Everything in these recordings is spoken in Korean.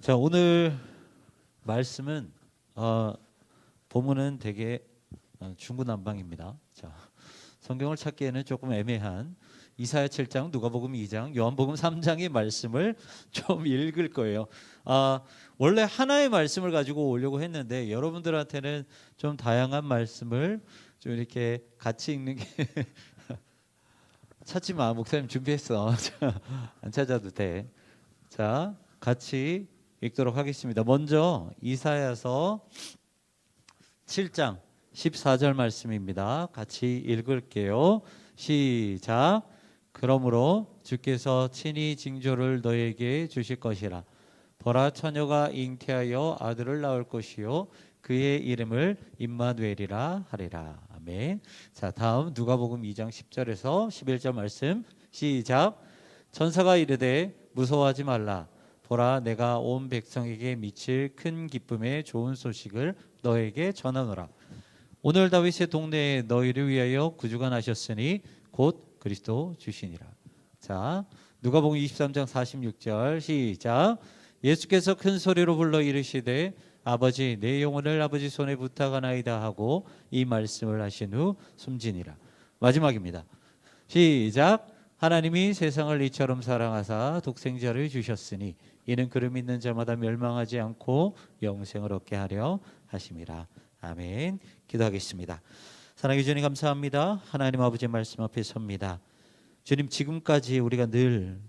자, 오늘 말씀은 본문은 되게 중구난방입니다. 자, 성경을 찾기에는 조금 애매한 이사야 7장, 누가복음 2장, 요한복음 3장의 말씀을 좀 읽을 거예요. 원래 하나의 말씀을 가지고 오려고 했는데 여러분들한테는 좀 다양한 말씀을 좀 이렇게 같이 읽는 게 찾지 마, 목사님 준비했어. 안 찾아도 돼. 자, 같이 읽도록 하겠습니다. 먼저 이사야서 7장 14절 말씀입니다. 같이 읽을게요. 시작. 그러므로 주께서 친히 징조를 너에게 주실 것이라. 보라, 처녀가 잉태하여 아들을 낳을 것이요 그의 이름을 임마누엘이라 하리라. 아멘. 자, 다음 누가복음 2장 10절에서 11절 말씀. 시작. 천사가 이르되 무서워하지 말라. 보라, 내가 온 백성에게 미칠 큰 기쁨의 좋은 소식을 너에게 전하노라. 오늘 다윗의 동네에 너희를 위하여 구주가 나셨으니 곧 그리스도 주시니라. 자, 누가복음 23장 46절 시작. 예수께서 큰 소리로 불러 이르시되 아버지, 내 영혼을 아버지 손에 부탁하나이다 하고 이 말씀을 하신 후 숨지니라. 마지막입니다. 시작. 하나님이 세상을 이처럼 사랑하사 독생자를 주셨으니 이는 그를 믿는 자마다 멸망하지 않고 영생을 얻게 하려 하심이라. 아멘. 기도하겠습니다. 사랑해 주님 감사합니다. 하나님 아버지의 말씀 앞에 섭니다. 주님, 지금까지 우리가 늘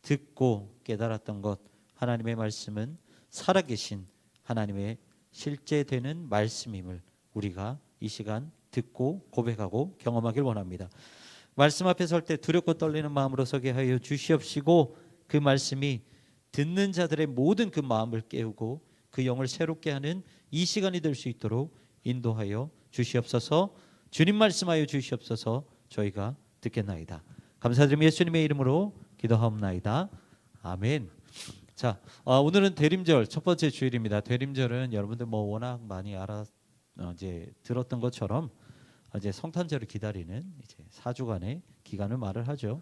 듣고 깨달았던 것, 하나님의 말씀은 살아계신 하나님의 실제 되는 말씀임을 우리가 이 시간 듣고 고백하고 경험하길 원합니다. 말씀 앞에 설 때 두렵고 떨리는 마음으로 서게 하여 주시옵시고 그 말씀이 듣는 자들의 모든 그 마음을 깨우고 그 영을 새롭게 하는 이 시간이 될 수 있도록 인도하여 주시옵소서. 주님 말씀하여 주시옵소서. 저희가 듣겠나이다. 감사드리며 예수님의 이름으로 기도하옵나이다. 아멘. 자, 오늘은 대림절 첫 번째 주일입니다. 대림절은 여러분들 뭐 워낙 많이 이제 들었던 것처럼 이제 성탄절을 기다리는 이제 4주간의 기간을 말을 하죠.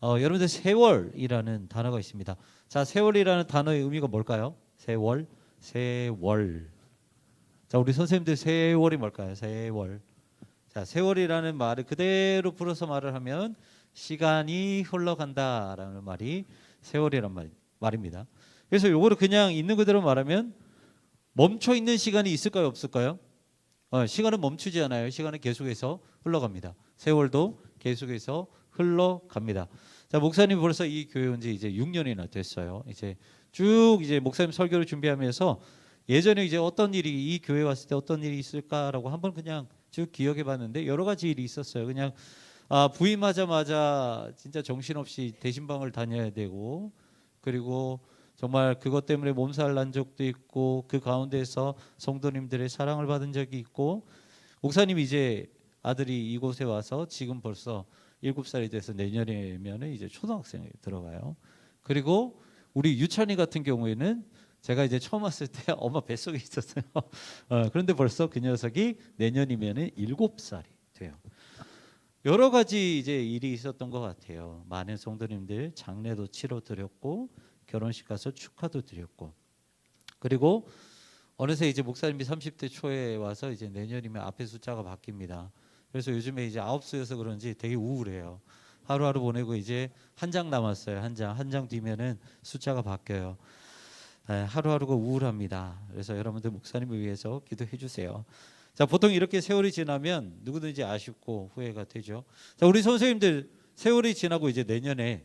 여러분들 세월이라는 단어가 있습니다. 자, 세월이라는 단어의 의미가 뭘까요? 세월. 자, 우리 선생님들 세월이 뭘까요? 세월. 자, 세월이라는 말을 그대로 풀어서 말을 하면 시간이 흘러간다라는 말이 세월이란 말입니다. 그래서 요거를 그냥 있는 그대로 말하면 멈춰 있는 시간이 있을까요? 없을까요? 시간은 멈추지 않아요. 시간은 계속해서 흘러갑니다. 세월도 계속해서 흘러갑니다. 자, 목사님 벌써 이 교회 온 지 이제 6년이나 됐어요. 이제 쭉 이제 목사님 설교를 준비하면서 예전에 이제 어떤 일이 이 교회 왔을 때 어떤 일이 있을까라고 한번 그냥 쭉 기억해 봤는데 여러 가지 일이 있었어요. 그냥 부임하자마자 진짜 정신없이 대신방을 다녀야 되고, 그리고 정말 그것 때문에 몸살 난 적도 있고, 그 가운데서 성도님들의 사랑을 받은 적이 있고, 목사님이 이제 아들이 이곳에 와서 지금 벌써 7살이 돼서 내년이면 이제 초등학생에 들어가요. 그리고 우리 유찬이 같은 경우에는 제가 이제 처음 왔을 때 엄마 뱃속에 있었어요. 그런데 벌써 그 녀석이 내년이면 7살이 돼요. 여러 가지 이제 일이 있었던 것 같아요. 많은 성도님들 장례도 치러 드렸고, 결혼식 가서 축하도 드렸고, 그리고 어느새 이제 목사님이 30대 초에 와서 이제 내년이면 앞에 숫자가 바뀝니다. 그래서 요즘에 이제 9수여서 그런지 되게 우울해요. 하루하루 보내고 이제 한 장 남았어요. 한 장 뒤면은 숫자가 바뀌어요. 하루하루가 우울합니다. 그래서 여러분들 목사님을 위해서 기도해 주세요. 자, 보통 이렇게 세월이 지나면 누구든지 아쉽고 후회가 되죠. 자, 우리 선생님들 세월이 지나고 이제 내년에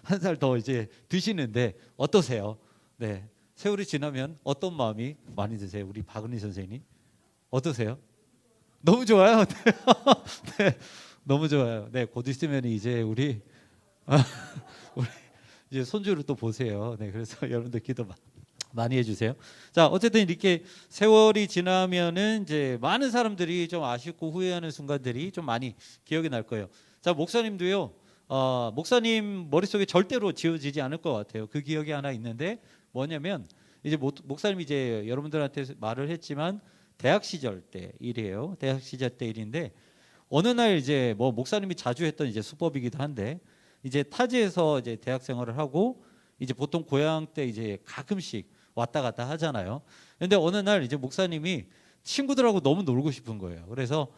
한 살 더 이제 드시는데 어떠세요? 네, 세월이 지나면 어떤 마음이 많이 드세요? 우리 박은희 선생님 어떠세요? 너무 좋아요. 네, 너무 좋아요. 네, 곧 있으면 이제 우리 이제 손주를 또 보세요. 네, 그래서 여러분들 기도 많이 해주세요. 자, 어쨌든 이렇게 세월이 지나면은 이제 많은 사람들이 좀 아쉽고 후회하는 순간들이 좀 많이 기억이 날 거예요. 자, 목사님도요. 목사님 머릿속에 절대로 지워지지 않을 것 같아요. 그 기억이 하나 있는데 뭐냐면 이제 목사님 이제 여러분들한테 말을 했지만 대학 시절 때 일이에요. 대학 시절 때 일인데 어느 날 이제 뭐 목사님이 자주 했던 이제 수법이기도 한데 이제 타지에서 이제 대학 생활을 하고 이제 보통 고향 때 이제 가끔씩 왔다 갔다 하잖아요. 근데 어느 날 이제 목사님이 친구들하고 너무 놀고 싶은 거예요. 그래서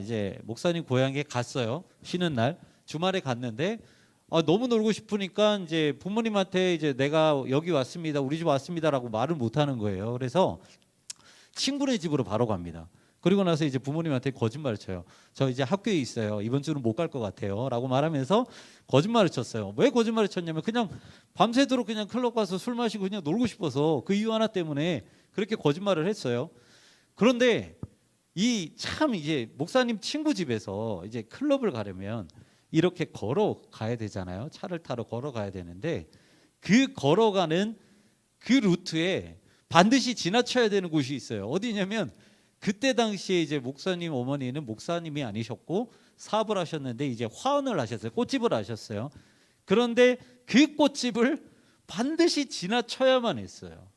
이제 목사님 고향에 갔어요. 쉬는 날 주말에 갔는데 너무 놀고 싶으니까 이제 부모님한테 이제 내가 여기 왔습니다, 우리 집 왔습니다라고 말을 못 하는 거예요. 그래서 친구네 집으로 바로 갑니다. 그리고 나서 이제 부모님한테 거짓말을 쳐요. 저 이제 학교에 있어요. 이번 주는 못 갈 것 같아요. 라고 말하면서 거짓말을 쳤어요. 왜 거짓말을 쳤냐면 그냥 밤새도록 그냥 클럽 가서 술 마시고 그냥 놀고 싶어서 그 이유 하나 때문에 그렇게 거짓말을 했어요. 그런데 이 참 이제 목사님 친구 집에서 이제 클럽을 가려면 이렇게 걸어 가야 되잖아요. 차를 타러 걸어 가야 되는데 그 걸어가는 그 루트에 반드시 지나쳐야 되는 곳이 있어요. 어디냐면 그때 당시에 이제 목사님 어머니는 목사님이 아니셨고 사업을 하셨는데 이제 화원을 하셨어요. 꽃집을 하셨어요. 그런데 그 꽃집을 반드시 지나쳐야만 했어요.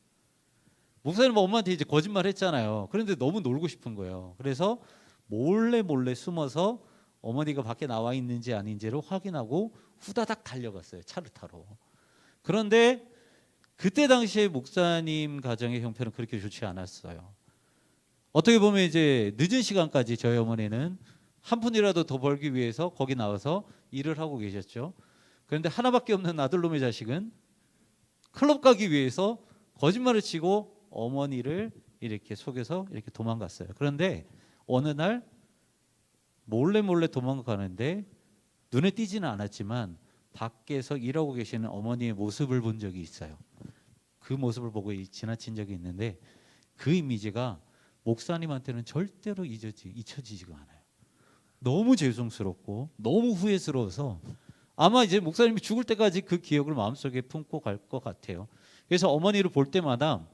목사님 엄마한테 이제 거짓말 했잖아요. 그런데 너무 놀고 싶은 거예요. 그래서 몰래 숨어서 어머니가 밖에 나와 있는지 아닌지를 확인하고 후다닥 달려갔어요. 차를 타러. 그런데 그때 당시에 목사님 가정의 형편은 그렇게 좋지 않았어요. 어떻게 보면 이제 늦은 시간까지 저희 어머니는 한 푼이라도 더 벌기 위해서 거기 나와서 일을 하고 계셨죠. 그런데 하나밖에 없는 아들놈의 자식은 클럽 가기 위해서 거짓말을 치고 어머니를 이렇게 속여서 이렇게 도망갔어요. 그런데 어느 날 몰래 도망가는데 눈에 띄지는 않았지만 밖에서 일하고 계시는 어머니의 모습을 본 적이 있어요. 그 모습을 보고 지나친 적이 있는데 그 이미지가 목사님한테는 절대로 잊혀지지가 않아요. 너무 죄송스럽고 너무 후회스러워서 아마 이제 목사님이 죽을 때까지 그 기억을 마음속에 품고 갈 것 같아요. 그래서 어머니를 볼 때마다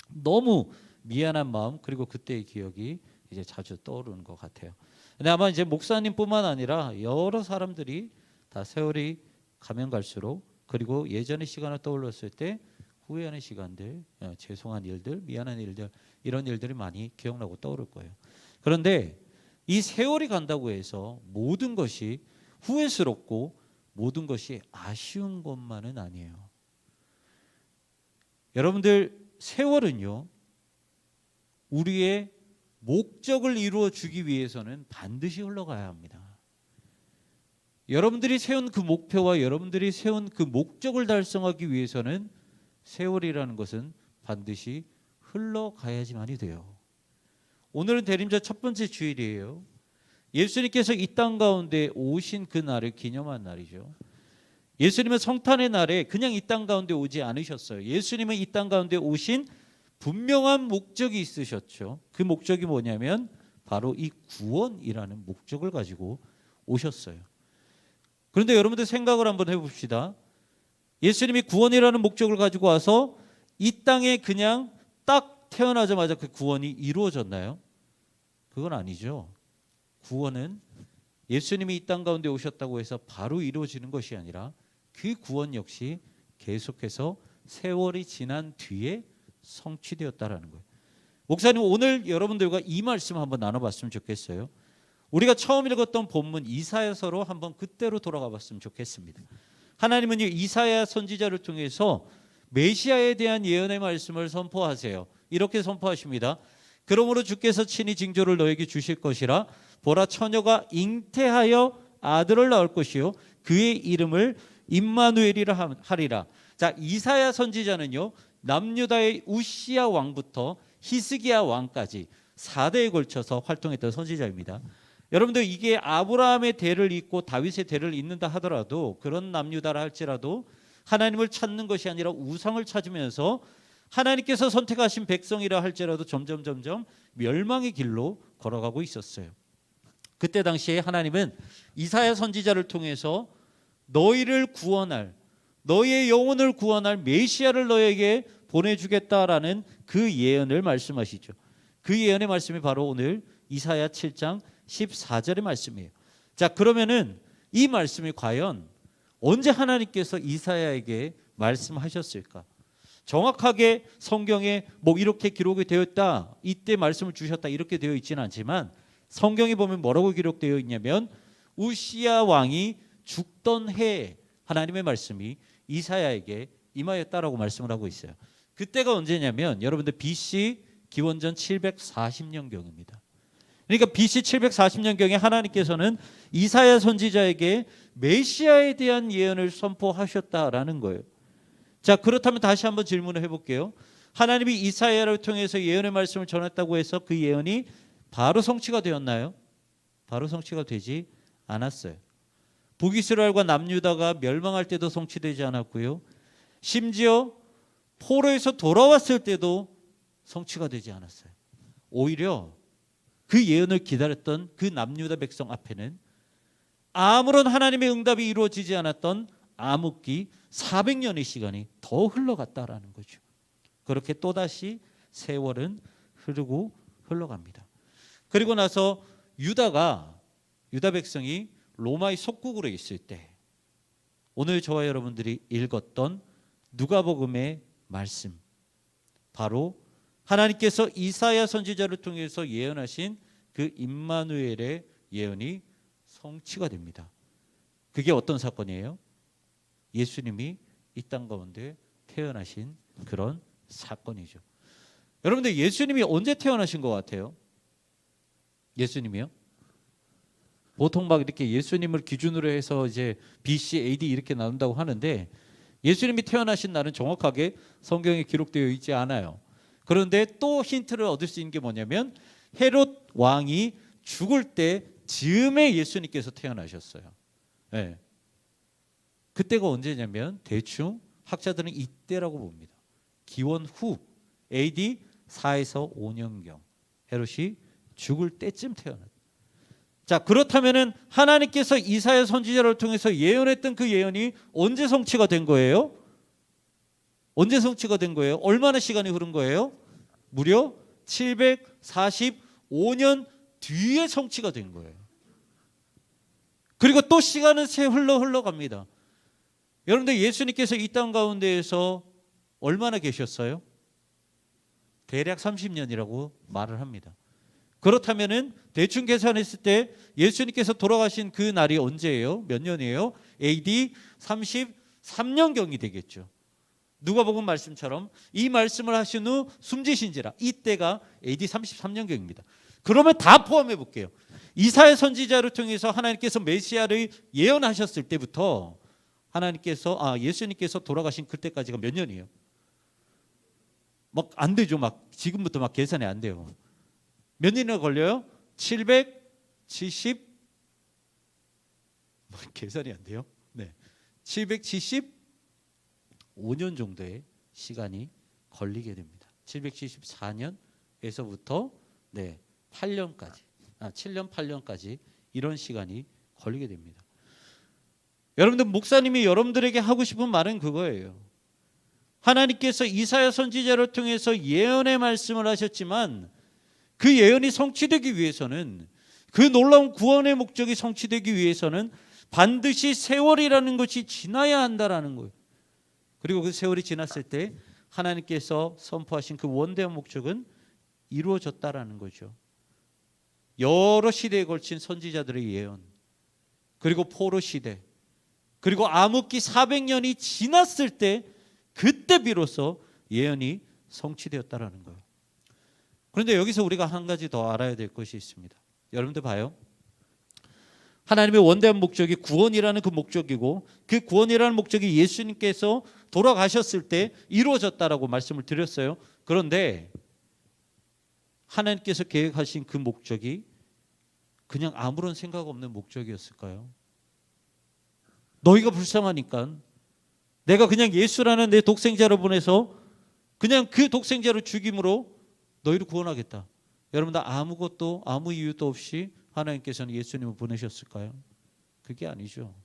너무 미안한 마음 그리고 그때의 기억이 이제 자주 떠오르는 것 같아요. 근데 아마 이제 목사님뿐만 아니라 여러 사람들이 다 세월이 가면 갈수록 그리고 예전의 시간을 떠올렸을 때 후회하는 시간들, 죄송한 일들, 미안한 일들 이런 일들이 많이 기억나고 떠오를 거예요. 그런데 이 세월이 간다고 해서 모든 것이 후회스럽고 모든 것이 아쉬운 것만은 아니에요. 여러분들 세월은요 우리의 목적을 이루어 주기 위해서는 반드시 흘러가야 합니다. 여러분들이 세운 그 목표와 여러분들이 세운 그 목적을 달성하기 위해서는 세월이라는 것은 반드시 흘러가야지만이 돼요. 오늘은 대림절 첫 번째 주일이에요. 예수님께서 이 땅 가운데 오신 그 날을 기념한 날이죠. 예수님은 성탄의 날에 그냥 이 땅 가운데 오지 않으셨어요. 예수님은 이 땅 가운데 오신 분명한 목적이 있으셨죠. 그 목적이 뭐냐면 바로 이 구원이라는 목적을 가지고 오셨어요. 그런데 여러분들 생각을 한번 해봅시다. 예수님이 구원이라는 목적을 가지고 와서 이 땅에 그냥 딱 태어나자마자 그 구원이 이루어졌나요? 그건 아니죠. 구원은 예수님이 이 땅 가운데 오셨다고 해서 바로 이루어지는 것이 아니라 그 구원 역시 계속해서 세월이 지난 뒤에 성취되었다라는 거예요. 목사님 오늘 여러분들과 이 말씀 한번 나눠봤으면 좋겠어요. 우리가 처음 읽었던 본문 이사야서로 한번 그때로 돌아가 봤으면 좋겠습니다. 하나님은 이사야 선지자를 통해서 메시아에 대한 예언의 말씀을 선포하세요. 이렇게 선포하십니다. 그러므로 주께서 친히 징조를 너에게 주실 것이라. 보라 처녀가 잉태하여 아들을 낳을 것이요 그의 이름을 임마누엘이라 하리라. 자, 이사야 선지자는요 남유다의 우시야 왕부터 히스기야 왕까지 4대에 걸쳐서 활동했던 선지자입니다. 여러분들 이게 아브라함의 대를 잇고 다윗의 대를 잇는다 하더라도 그런 남유다라 할지라도 하나님을 찾는 것이 아니라 우상을 찾으면서 하나님께서 선택하신 백성이라 할지라도 점점 멸망의 길로 걸어가고 있었어요. 그때 당시에 하나님은 이사야 선지자를 통해서 너희를 구원할, 너희의 영혼을 구원할 메시아를 너에게 보내주겠다라는 그 예언을 말씀하시죠. 그 예언의 말씀이 바로 오늘 이사야 7장 14절의 말씀이에요. 자, 그러면은 이 말씀이 과연 언제 하나님께서 이사야에게 말씀하셨을까? 정확하게 성경에 뭐 이렇게 기록이 되어 있다, 이때 말씀을 주셨다 이렇게 되어 있지는 않지만 성경에 보면 뭐라고 기록되어 있냐면 우시야 왕이 죽던 해에 하나님의 말씀이 이사야에게 임하였다라고 말씀을 하고 있어요. 그때가 언제냐면 여러분들 BC 기원전 740년경입니다. 그러니까 BC 740년경에 하나님께서는 이사야 선지자에게 메시아에 대한 예언을 선포하셨다라는 거예요. 자, 그렇다면 다시 한번 질문을 해볼게요. 하나님이 이사야를 통해서 예언의 말씀을 전했다고 해서 그 예언이 바로 성취가 되었나요? 바로 성취가 되지 않았어요. 북이스라엘과 남유다가 멸망할 때도 성취되지 않았고요. 심지어 포로에서 돌아왔을 때도 성취가 되지 않았어요. 오히려 그 예언을 기다렸던 그 남유다 백성 앞에는 아무런 하나님의 응답이 이루어지지 않았던 암흑기 400년의 시간이 더 흘러갔다라는 거죠. 그렇게 또다시 세월은 흐르고 흘러갑니다. 그리고 나서 유다 백성이 로마의 속국으로 있을 때 오늘 저와 여러분들이 읽었던 누가복음의 말씀, 바로 하나님께서 이사야 선지자를 통해서 예언하신 그 임마누엘의 예언이 성취가 됩니다. 그게 어떤 사건이에요? 예수님이 이 땅 가운데 태어나신 그런 사건이죠. 여러분들 예수님이 언제 태어나신 것 같아요? 예수님이요? 보통 막 이렇게 예수님을 기준으로 해서 이제 BC, AD 이렇게 나눈다고 하는데 예수님이 태어나신 날은 정확하게 성경에 기록되어 있지 않아요. 그런데 또 힌트를 얻을 수 있는 게 뭐냐면 헤롯 왕이 죽을 때 즈음에 예수님께서 태어나셨어요. 네. 그때가 언제냐면 대충 학자들은 이때라고 봅니다. 기원 후 AD 4에서 5년경 헤롯이 죽을 때쯤 태어났다. 자, 그렇다면은 하나님께서 이사야 선지자를 통해서 예언했던 그 예언이 언제 성취가 된 거예요? 언제 성취가 된 거예요? 얼마나 시간이 흐른 거예요? 무려 745년 뒤에 성취가 된 거예요. 그리고 또 시간은 흘러갑니다. 여러분들 예수님께서 이 땅 가운데에서 얼마나 계셨어요? 대략 30년이라고 말을 합니다. 그렇다면은 대충 계산했을 때 예수님께서 돌아가신 그 날이 언제예요? 몇 년이에요? AD 33년경이 되겠죠. 누가복음 말씀처럼 이 말씀을 하신 후 숨지신지라, 이때가 AD 33년경입니다. 그러면 다 포함해 볼게요. 이사야 선지자를 통해서 하나님께서 메시아를 예언하셨을 때부터 예수님께서 돌아가신 그때까지가 몇 년이에요? 막 안 되죠. 막 지금부터 막 계산이 안 돼요. 몇 년이나 걸려요? 770 계산이 안 돼요? 네. 775년 정도의 시간이 걸리게 됩니다. 774년에서부터 8년까지 7년 8년까지 이런 시간이 걸리게 됩니다. 여러분들 목사님이 여러분들에게 하고 싶은 말은 그거예요. 하나님께서 이사야 선지자를 통해서 예언의 말씀을 하셨지만 그 예언이 성취되기 위해서는, 그 놀라운 구원의 목적이 성취되기 위해서는 반드시 세월이라는 것이 지나야 한다라는 거예요. 그리고 그 세월이 지났을 때 하나님께서 선포하신 그 원대한 목적은 이루어졌다라는 거죠. 여러 시대에 걸친 선지자들의 예언, 그리고 포로 시대, 그리고 암흑기 400년이 지났을 때 그때 비로소 예언이 성취되었다라는 거예요. 그런데 여기서 우리가 한 가지 더 알아야 될 것이 있습니다. 여러분들 봐요. 하나님의 원대한 목적이 구원이라는 그 목적이고, 그 구원이라는 목적이 예수님께서 돌아가셨을 때 이루어졌다라고 말씀을 드렸어요. 그런데 하나님께서 계획하신 그 목적이 그냥 아무런 생각 없는 목적이었을까요? 너희가 불쌍하니까 내가 그냥 예수라는 내 독생자를 보내서 그냥 그 독생자를 죽임으로 너희를 구원하겠다. 여러분들 아무것도 아무 이유도 없이 하나님께서는 예수님을 보내셨을까요? 그게 아니죠.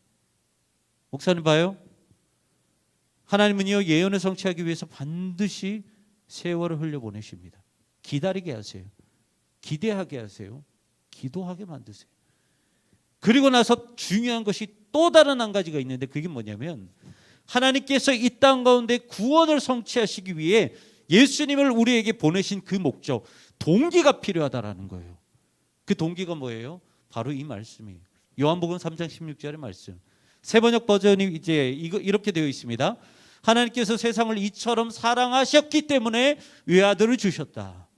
목사님 봐요. 하나님은요, 예언을 성취하기 위해서 반드시 세월을 흘려보내십니다. 기다리게 하세요. 기대하게 하세요. 기도하게 만드세요. 그리고 나서 중요한 것이 또 다른 한 가지가 있는데, 그게 뭐냐면 하나님께서 이 땅 가운데 구원을 성취하시기 위해 예수님을 우리에게 보내신 그 목적, 동기가 필요하다라는 거예요. 그 동기가 뭐예요? 바로 이 말씀이에요. 요한복음 3장 16절의 말씀. 새번역 버전이 이제 이렇게 되어 있습니다. 하나님께서 세상을 이처럼 사랑하셨기 때문에 외아들을 주셨다.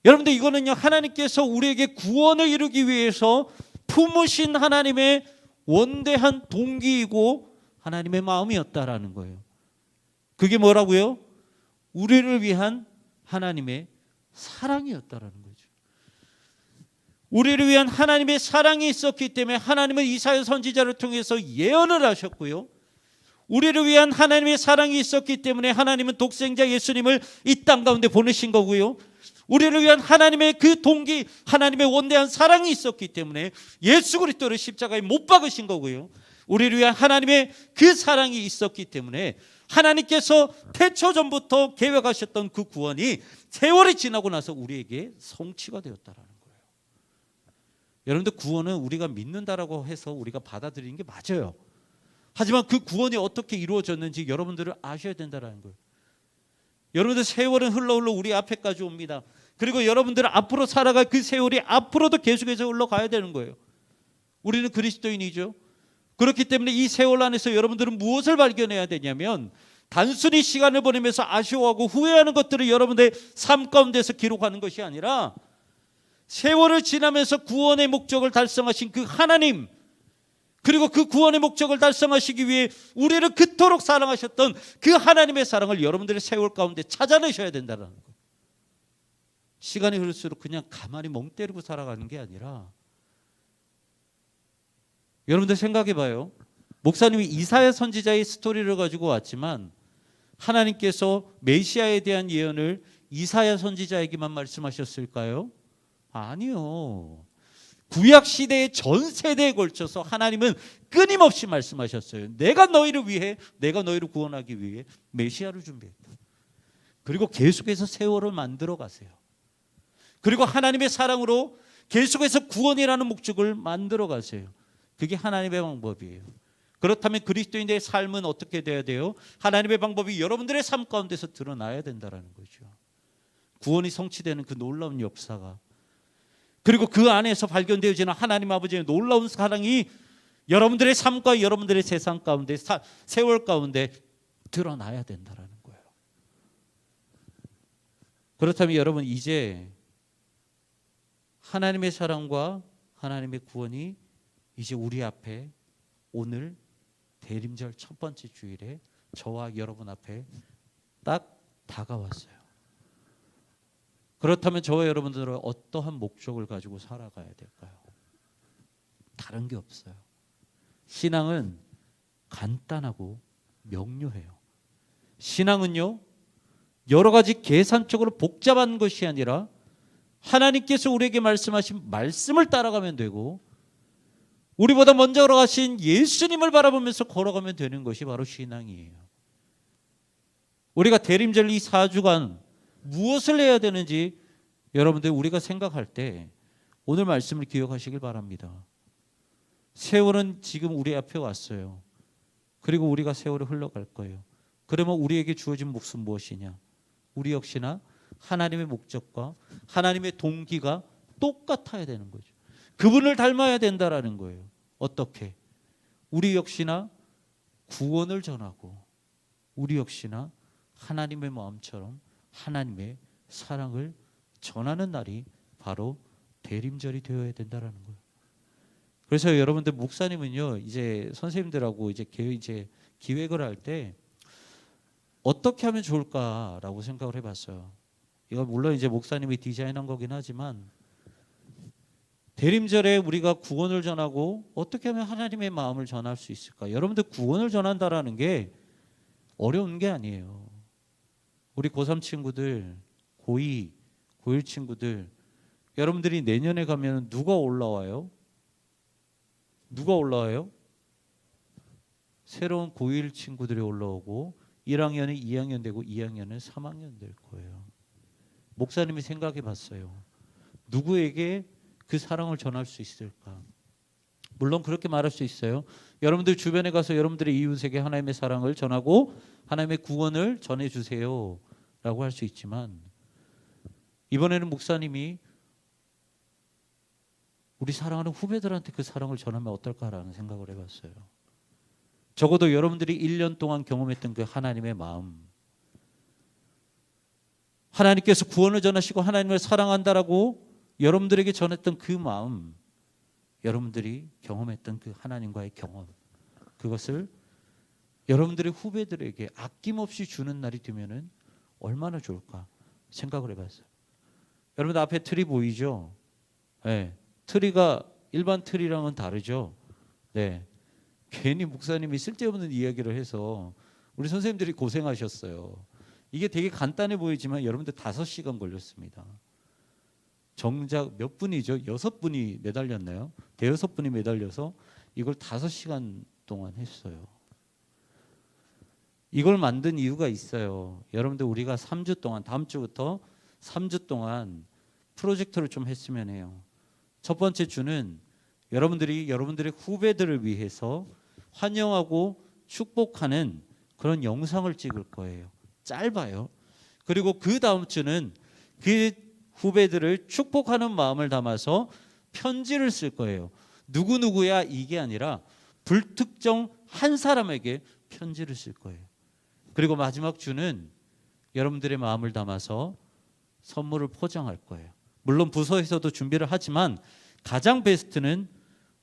여러분들 이거는요, 하나님께서 우리에게 구원을 이루기 위해서 품으신 하나님의 원대한 동기이고 하나님의 마음이었다라는 거예요. 그게 뭐라고요? 우리를 위한 하나님의 사랑이었다라는 거죠. 우리를 위한 하나님의 사랑이 있었기 때문에 하나님은 이사야 선지자를 통해서 예언을 하셨고요. 우리를 위한 하나님의 사랑이 있었기 때문에 하나님은 독생자 예수님을 이 땅 가운데 보내신 거고요. 우리를 위한 하나님의 그 동기, 하나님의 원대한 사랑이 있었기 때문에 예수 그리스도를 십자가에 못 박으신 거고요. 우리를 위한 하나님의 그 사랑이 있었기 때문에 하나님께서 태초전부터 계획하셨던 그 구원이 세월이 지나고 나서 우리에게 성취가 되었다라는 거예요. 여러분들 구원은 우리가 믿는다라고 해서 우리가 받아들이는 게 맞아요. 하지만 그 구원이 어떻게 이루어졌는지 여러분들은 아셔야 된다는 거예요. 여러분들 세월은 흘러 우리 앞에까지 옵니다. 그리고 여러분들은 앞으로 살아갈 그 세월이 앞으로도 계속해서 흘러가야 되는 거예요. 우리는 그리스도인이죠. 그렇기 때문에 이 세월 안에서 여러분들은 무엇을 발견해야 되냐면 단순히 시간을 보내면서 아쉬워하고 후회하는 것들을 여러분들의 삶 가운데서 기록하는 것이 아니라 세월을 지나면서 구원의 목적을 달성하신 그 하나님, 그리고 그 구원의 목적을 달성하시기 위해 우리를 그토록 사랑하셨던 그 하나님의 사랑을 여러분들의 세월 가운데 찾아내셔야 된다는 거예요. 시간이 흐를수록 그냥 가만히 멍 때리고 살아가는 게 아니라, 여러분들 생각해 봐요. 목사님이 이사야 선지자의 스토리를 가지고 왔지만 하나님께서 메시아에 대한 예언을 이사야 선지자에게만 말씀하셨을까요? 아니요. 구약 시대의 전 세대에 걸쳐서 하나님은 끊임없이 말씀하셨어요. 내가 너희를 위해, 내가 너희를 구원하기 위해 메시아를 준비했다. 그리고 계속해서 세월을 만들어 가세요. 그리고 하나님의 사랑으로 계속해서 구원이라는 목적을 만들어 가세요. 그게 하나님의 방법이에요. 그렇다면 그리스도인의 삶은 어떻게 돼야 돼요? 하나님의 방법이 여러분들의 삶 가운데서 드러나야 된다는 거죠. 구원이 성취되는 그 놀라운 역사가, 그리고 그 안에서 발견되어지는 하나님 아버지의 놀라운 사랑이 여러분들의 삶과 여러분들의 세상 가운데, 세월 가운데 드러나야 된다는 거예요. 그렇다면 여러분, 이제 하나님의 사랑과 하나님의 구원이 이제 우리 앞에 오늘 대림절 첫 번째 주일에 저와 여러분 앞에 딱 다가왔어요. 그렇다면 저와 여러분들은 어떠한 목적을 가지고 살아가야 될까요? 다른 게 없어요. 신앙은 간단하고 명료해요. 신앙은요, 여러 가지 계산적으로 복잡한 것이 아니라 하나님께서 우리에게 말씀하신 말씀을 따라가면 되고, 우리보다 먼저 걸어가신 예수님을 바라보면서 걸어가면 되는 것이 바로 신앙이에요. 우리가 대림절 이 4주간 무엇을 해야 되는지 여러분들 우리가 생각할 때 오늘 말씀을 기억하시길 바랍니다. 세월은 지금 우리 앞에 왔어요. 그리고 우리가 세월을 흘러갈 거예요. 그러면 우리에게 주어진 몫은 무엇이냐? 우리 역시나 하나님의 목적과 하나님의 동기가 똑같아야 되는 거죠. 그분을 닮아야 된다라는 거예요. 어떻게? 우리 역시나 구원을 전하고, 우리 역시나 하나님의 마음처럼 하나님의 사랑을 전하는 날이 바로 대림절이 되어야 된다라는 거예요. 그래서 여러분들, 목사님은요, 이제 선생님들하고 이제 기획을 할 때 어떻게 하면 좋을까라고 생각을 해봤어요. 이거 물론 이제 목사님이 디자인한 거긴 하지만, 대림절에 우리가 구원을 전하고 어떻게 하면 하나님의 마음을 전할 수 있을까? 여러분들, 구원을 전한다라는 게 어려운 게 아니에요. 우리 고3 친구들, 고2, 고1 친구들, 여러분들이 내년에 가면 누가 올라와요? 누가 올라와요? 새로운 고1 친구들이 올라오고 1학년이 2학년 되고 2학년은 3학년 될 거예요. 목사님이 생각해 봤어요. 누구에게 그 사랑을 전할 수 있을까? 물론 그렇게 말할 수 있어요. 여러분들 주변에 가서 여러분들의 이웃에게 하나님의 사랑을 전하고 하나님의 구원을 전해주세요 라고 할 수 있지만, 이번에는 목사님이 우리 사랑하는 후배들한테 그 사랑을 전하면 어떨까라는 생각을 해봤어요. 적어도 여러분들이 1년 동안 경험했던 그 하나님의 마음, 하나님께서 구원을 전하시고 하나님을 사랑한다라고 여러분들에게 전했던 그 마음, 여러분들이 경험했던 그 하나님과의 경험, 그것을 여러분들의 후배들에게 아낌없이 주는 날이 되면은 얼마나 좋을까 생각을 해봤어요. 여러분 앞에 틀이 보이죠? 네, 트리가 일반 트리랑은 다르죠. 네, 괜히 목사님이 쓸데없는 이야기를 해서 우리 선생님들이 고생하셨어요. 이게 되게 간단해 보이지만 여러분들 5시간 걸렸습니다. 정작 몇 분이죠? 6분이 매달렸나요? 5분이 매달려서 이걸 5시간 동안 했어요. 이걸 만든 이유가 있어요. 여러분들 우리가 3주 동안, 다음 주부터 3주 동안 프로젝트를 좀 했으면 해요. 첫 번째 주는 여러분들이 여러분들의 후배들을 위해서 환영하고 축복하는 그런 영상을 찍을 거예요. 짧아요. 그리고 그 다음 주는 그 후배들을 축복하는 마음을 담아서 편지를 쓸 거예요. 누구누구야 이게 아니라 불특정 한 사람에게 편지를 쓸 거예요. 그리고 마지막 주는 여러분들의 마음을 담아서 선물을 포장할 거예요. 물론 부서에서도 준비를 하지만 가장 베스트는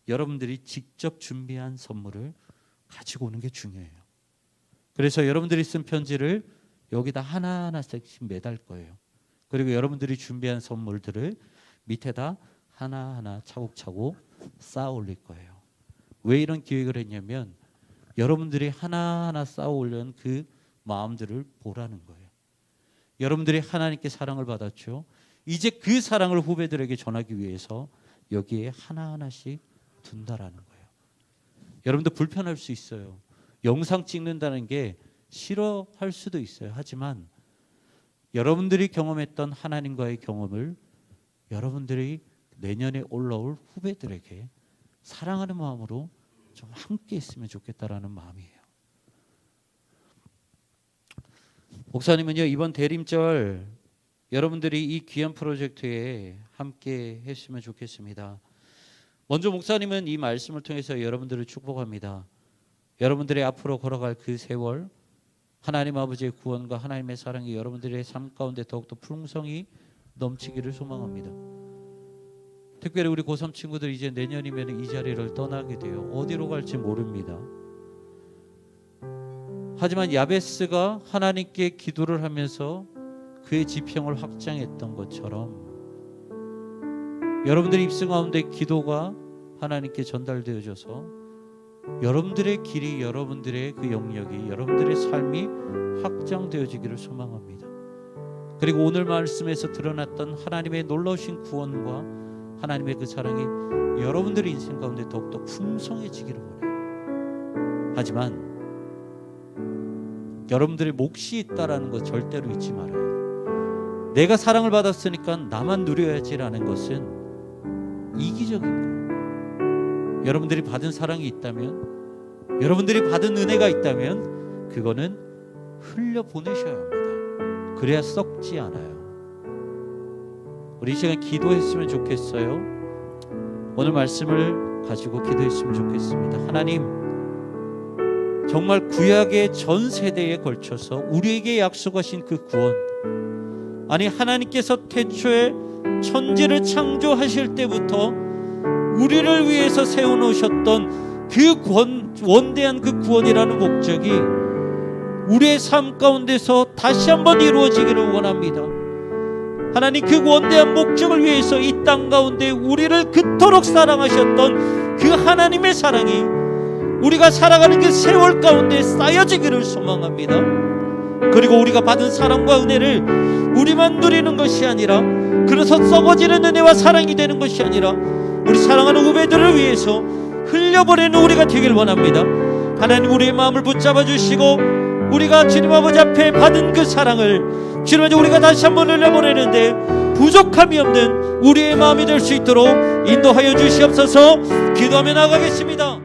여러분들이 직접 준비한 선물을 가지고 오는 게 중요해요. 그래서 여러분들이 쓴 편지를 여기다 하나하나씩 매달 거예요. 그리고 여러분들이 준비한 선물들을 밑에다 하나하나 차곡차곡 쌓아 올릴 거예요. 왜 이런 기획을 했냐면 여러분들이 하나하나 쌓아 올린 그 마음들을 보라는 거예요. 여러분들이 하나님께 사랑을 받았죠. 이제 그 사랑을 후배들에게 전하기 위해서 여기에 하나하나씩 둔다라는 거예요. 여러분들 불편할 수 있어요. 영상 찍는다는 게 싫어할 수도 있어요. 하지만 여러분들이 경험했던 하나님과의 경험을 여러분들이 내년에 올라올 후배들에게 사랑하는 마음으로 좀 함께 했으면 좋겠다라는 마음이에요. 목사님은요, 이번 대림절 여러분들이 이 귀한 프로젝트에 함께 했으면 좋겠습니다. 먼저 목사님은 이 말씀을 통해서 여러분들을 축복합니다. 여러분들의 앞으로 걸어갈 그 세월, 하나님 아버지의 구원과 하나님의 사랑이 여러분들의 삶 가운데 더욱더 풍성히 넘치기를 소망합니다. 특별히 우리 고3 친구들 이제 내년이면 이 자리를 떠나게 돼요. 어디로 갈지 모릅니다. 하지만 야베스가 하나님께 기도를 하면서 그의 지평을 확장했던 것처럼 여러분들의 입술 가운데 기도가 하나님께 전달되어져서 여러분들의 길이, 여러분들의 그 영역이, 여러분들의 삶이 확장되어지기를 소망합니다. 그리고 오늘 말씀에서 드러났던 하나님의 놀라우신 구원과 하나님의 그 사랑이 여러분들의 인생 가운데 더욱더 풍성해지기를 원해요. 하지만 여러분들의 몫이 있다라는 것 절대로 잊지 말아요. 내가 사랑을 받았으니까 나만 누려야지라는 것은 이기적인 거예요. 여러분들이 받은 사랑이 있다면, 여러분들이 받은 은혜가 있다면 그거는 흘려보내셔야 합니다. 그래야 썩지 않아요. 우리 이 시간 기도했으면 좋겠어요. 오늘 말씀을 가지고 기도했으면 좋겠습니다. 하나님, 정말 구약의 전 세대에 걸쳐서 우리에게 약속하신 그 구원, 아니 하나님께서 태초에 천지를 창조하실 때부터 우리를 위해서 세워놓으셨던 그 원대한 그 구원이라는 목적이 우리의 삶 가운데서 다시 한번 이루어지기를 원합니다. 하나님, 그 원대한 목적을 위해서 이 땅 가운데 우리를 그토록 사랑하셨던 그 하나님의 사랑이 우리가 살아가는 그 세월 가운데 쌓여지기를 소망합니다. 그리고 우리가 받은 사랑과 은혜를 우리만 누리는 것이 아니라, 그래서 썩어지는 은혜와 사랑이 되는 것이 아니라 우리 사랑하는 후배들을 위해서 흘려보내는 우리가 되길 원합니다. 하나님, 우리의 마음을 붙잡아 주시고 우리가 주님 아버지 앞에 받은 그 사랑을 주님 아버지 우리가 다시 한번 흘려보내는데 부족함이 없는 우리의 마음이 될 수 있도록 인도하여 주시옵소서. 기도하며 나가겠습니다.